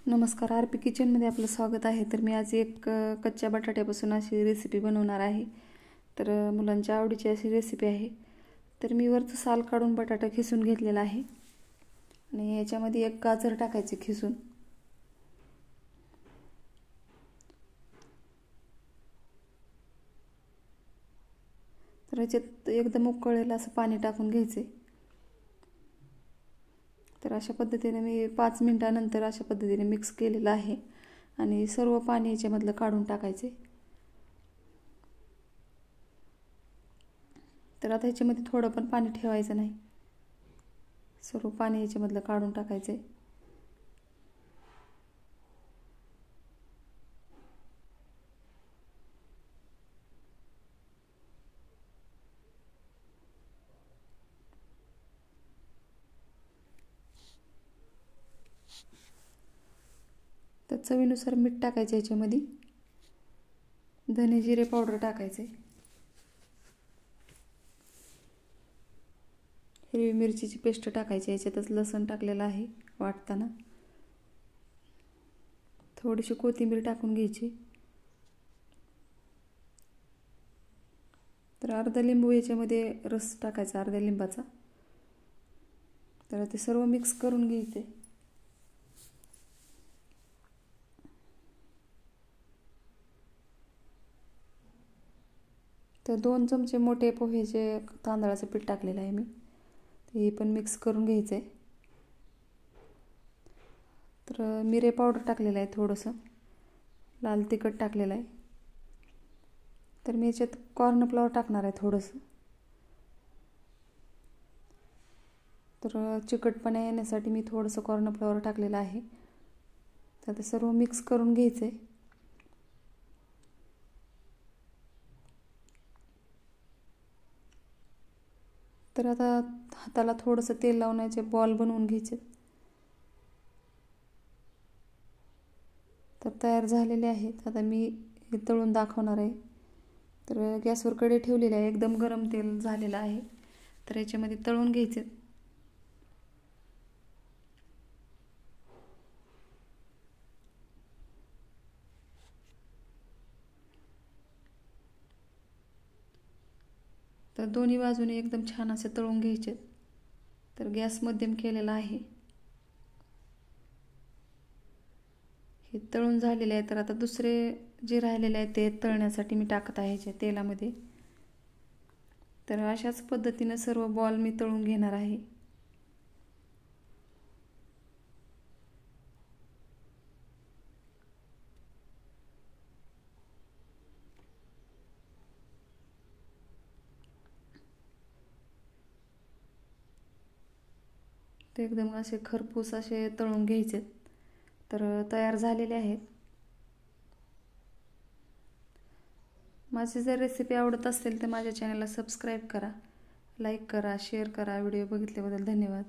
नमस्कार, R P किचनमध्ये आपलं स्वागत आहे. तर मी आज एक कच्च्या बटाट्यापासून अशी रेसिपी बनवणार आहे. तर मुलांच्या आवडीची अशी रेसिपी आहे. तर मी वरचं साल काढून बटाटा खिसून घेतलेला आहे आणि याच्यामध्ये एक गाजर टाकायचे खिसून. तर याच्यात एकदम उकळलेलं असं पाणी टाकून घ्यायचे. तर अशा पद्धतीने मी 5 मिनिटानंतर अशा पद्धतीने मिक्स केलेलं आहे आणि सर्व पाणी याच्यामधलं काढून टाकायचे. तर आता ह्याच्यामध्ये थोडं पण पाणी ठेवायचं नाही, सर्व पाणी याच्यामधलं काढून टाकायचे. तर चवीनुसार मीठ टाकायचे, याच्यामध्ये धने जिरे पावडर टाकायचे, हिरवी मिरचीची पेस्ट टाकायची, याच्यातच लसूण टाकलेलं आहे वाटताना. थोडीशी कोथिंबीर टाकून घ्यायची. तर अर्धा लिंबू याच्यामध्ये रस टाकायचा, अर्ध्या लिंबाचा. तर ते सर्व मिक्स करून घ्यायचे. तर 2 चमचे मोठे पोह्याचे तांदळाचं पीठ टाकलेलं आहे मी. ते पण मिक्स करून घ्यायचं आहे. तर मिरे पावडर टाकलेलं आहे, थोडंसं लाल तिखट टाकलेलं आहे. तर मी याच्यात कॉर्नफ्लॉवर टाकणार आहे थोडंसं. तर चिकटपणा येण्यासाठी मी थोडंसं कॉर्नफ्लॉवर टाकलेलं आहे. तर ते सर्व मिक्स करून घ्यायचं आहे. तर आता हाताला थोडंसं तेल लावण्याचे बॉल बनवून घ्यायचे. तर तयार झालेले आहेत. आता मी हे तळून दाखवणार आहे. तर गॅसवर कढई ठेवलेली आहे, एकदम गरम तेल झालेलं आहे. तर याच्यामध्ये तळून घ्यायचे. तर दोन्ही बाजूने एकदम छान असे तळून घ्यायचे. तर गॅस मध्यम केलेला आहे. हे तळून झालेले आहे. तर आता दुसरे जे राहिलेले आहेत ते तळण्यासाठी मी टाकत आहे ह्याच्या तेलामध्ये. तर अशाच पद्धतीने सर्व बॉल मी तळून घेणार आहे. ते एकदम असे खरपूस असे तळून घ्यायचे. तर तयार झालेले आहेत. माझी जर रेसिपी आवडत असेल तर माझ्या चॅनलला सबस्क्राईब करा, लाईक करा, शेअर करा. व्हिडिओ बघितल्याबद्दल धन्यवाद.